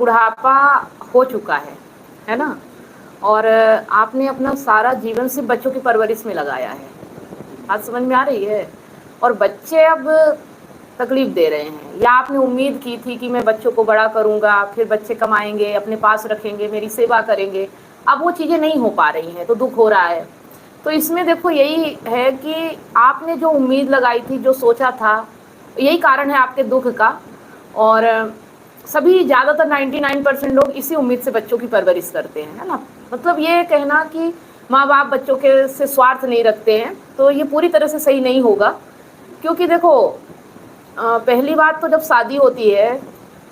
बुढ़ापा हो चुका है ना? और आपने अपना सारा जीवन सिर्फ बच्चों की परवरिश में लगाया है। बात समझ में आ रही है? और बच्चे अब तकलीफ दे रहे हैं, या आपने उम्मीद की थी कि मैं बच्चों को बड़ा करूंगा, फिर बच्चे कमाएंगे, अपने पास रखेंगे, मेरी सेवा करेंगे। अब वो चीज़ें नहीं हो पा रही हैं, तो दुख हो रहा है। तो इसमें देखो यही है कि आपने जो उम्मीद लगाई थी, जो सोचा था, यही कारण है आपके दुख का। और सभी ज़्यादातर 99% लोग इसी उम्मीद से बच्चों की परवरिश करते हैं, है ना? मतलब ये कहना कि माँ बाप बच्चों के से स्वार्थ नहीं रखते हैं, तो ये पूरी तरह से सही नहीं होगा। क्योंकि देखो पहली बात तो जब शादी होती है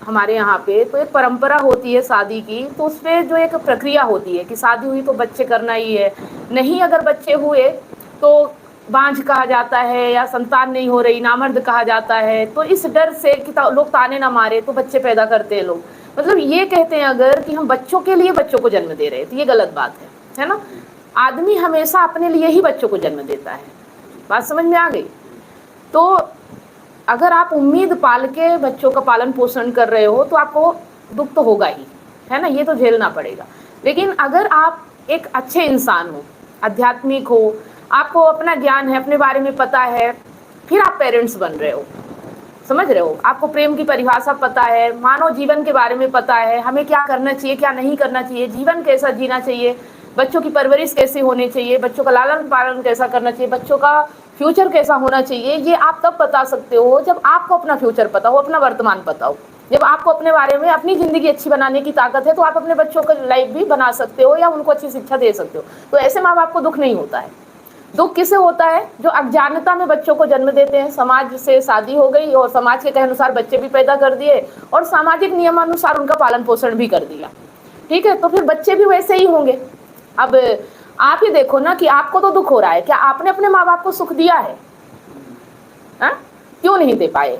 हमारे यहाँ पे, तो एक परंपरा होती है शादी की, तो उसमें जो एक प्रक्रिया होती है कि शादी हुई तो बच्चे करना ही है, नहीं अगर बच्चे हुए तो बांझ कहा जाता है, या संतान नहीं हो रही नामर्द कहा जाता है। तो इस डर से कि लोग ताने ना मारे तो बच्चे पैदा करते हैं लोग। मतलब ये कहते हैं अगर कि हम बच्चों के लिए बच्चों को जन्म दे रहे हैं, तो ये गलत बात है ना? आदमी हमेशा अपने लिए ही बच्चों को जन्म देता है। बात समझ में आ गई? तो अगर आप उम्मीद पाल के बच्चों का पालन पोषण कर रहे हो तो आपको दुख तो होगा ही, है ना? ये तो झेलना पड़ेगा। लेकिन अगर आप एक अच्छे इंसान हो, आध्यात्मिक हो, आपको अपना ज्ञान है, अपने बारे में पता है, फिर आप पेरेंट्स बन रहे हो, समझ रहे हो? आपको प्रेम की परिभाषा पता है, मानव जीवन के बारे में पता है, हमें क्या करना चाहिए, क्या नहीं करना चाहिए, जीवन कैसा जीना चाहिए, बच्चों की परवरिश कैसे होनी चाहिए, बच्चों का लालन पालन कैसा करना चाहिए, बच्चों का फ्यूचर कैसा होना चाहिए, ये आप तब बता सकते हो जब आपको अपना फ्यूचर पता हो, अपना वर्तमान पता हो। जब आपको अपने बारे में, अपनी ज़िंदगी अच्छी बनाने की ताकत है, तो आप अपने बच्चों का लाइफ भी बना सकते हो या उनको अच्छी शिक्षा दे सकते हो। तो ऐसे माँ बाप को दुख नहीं होता है। दुख किसे होता है? जो अज्ञानता में बच्चों को जन्म देते हैं। समाज से शादी हो गई और समाज के कहे अनुसार बच्चे भी पैदा कर दिए और सामाजिक नियमानुसार उनका पालन पोषण भी कर दिया, ठीक है? तो फिर बच्चे भी वैसे ही होंगे। अब आप ही देखो ना कि आपको तो दुख हो रहा है, क्या आपने अपने माँ बाप को सुख दिया है? क्यों नहीं दे पाए?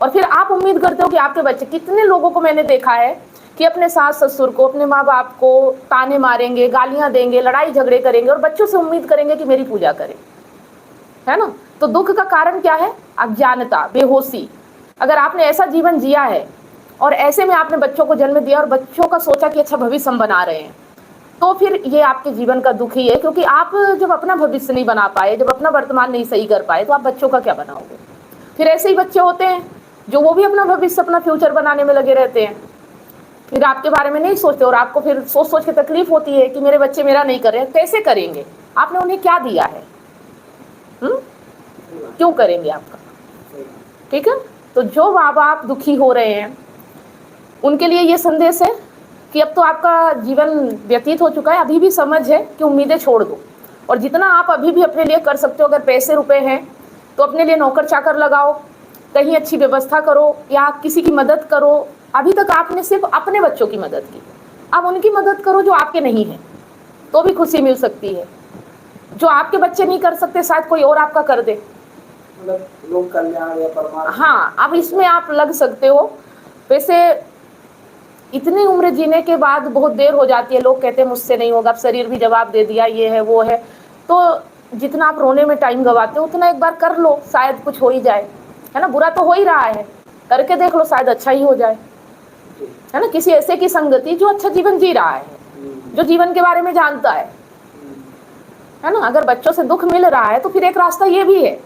और फिर आप उम्मीद करते हो कि आपके बच्चे, कितने लोगों को मैंने देखा है कि अपने सास ससुर को, अपने माँ बाप को ताने मारेंगे, गालियां देंगे, लड़ाई झगड़े करेंगे और बच्चों से उम्मीद करेंगे कि मेरी पूजा करें, है ना? तो दुख का कारण क्या है? अज्ञानता, बेहोशी। अगर आपने ऐसा जीवन जिया है और ऐसे में आपने बच्चों को जन्म दिया और बच्चों का सोचा कि अच्छा भविष्य हम बना रहे हैं, तो फिर ये आपके जीवन का दुख ही है। क्योंकि आप जब अपना भविष्य नहीं बना पाए, जब अपना वर्तमान नहीं सही कर पाए, तो आप बच्चों का क्या बनाओगे? फिर ऐसे ही बच्चे होते हैं जो वो भी अपना भविष्य, अपना फ्यूचर बनाने में लगे रहते हैं, फिर आपके बारे में नहीं सोचते और आपको फिर सोच सोच के तकलीफ होती है कि मेरे बच्चे मेरा नहीं कर रहे हैं। कैसे करेंगे? आपने उन्हें क्या दिया है? क्यों करेंगे आपका? ठीक है? तो जो माँ बाप दुखी हो रहे हैं उनके लिए ये संदेश है कि अब तो आपका जीवन व्यतीत हो चुका है, अभी भी समझ है कि उम्मीदें छोड़ दो, और जितना आप अभी भी अपने लिए कर सकते हो, अगर पैसे रुपए हैं तो अपने लिए नौकर चाकर लगाओ, कहीं अच्छी व्यवस्था करो या किसी की मदद करो। अभी तक आपने सिर्फ अपने बच्चों की मदद की, अब उनकी मदद करो जो आपके नहीं है, तो भी खुशी मिल सकती है। जो आपके बच्चे नहीं कर सकते शायद कोई और आपका कर दे, मतलब लोक कल्याण या परमार्थ। हाँ, अब इसमें आप लग सकते हो। वैसे इतनी उम्र जीने के बाद बहुत देर हो जाती है, लोग कहते हैं मुझसे नहीं होगा, अब शरीर भी जवाब दे दिया, ये है वो है। तो जितना आप रोने में टाइम गवाते हो उतना एक बार कर लो, शायद कुछ हो ही जाए, है ना? बुरा तो हो ही रहा है, करके देख लो, शायद अच्छा ही हो जाए, है ना? किसी ऐसे की संगति जो अच्छा जीवन जी रहा है, जो जीवन के बारे में जानता है ना? अगर बच्चों से दुख मिल रहा है तो फिर एक रास्ता ये भी है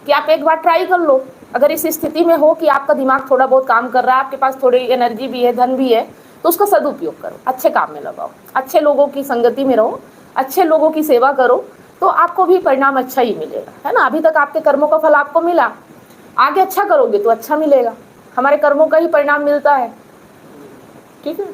कि आप एक बार ट्राई कर लो। अगर इस स्थिति में हो कि आपका दिमाग थोड़ा बहुत काम कर रहा है, आपके पास थोड़ी एनर्जी भी है, धन भी है, तो उसका सदुपयोग करो, अच्छे काम में लगाओ, अच्छे लोगों की संगति में रहो, अच्छे लोगों की सेवा करो, तो आपको भी परिणाम अच्छा ही मिलेगा, है ना? अभी तक आपके कर्मों का फल आपको मिला, आगे अच्छा करोगे तो अच्छा मिलेगा। हमारे कर्मों का ही परिणाम मिलता है, ठीक है?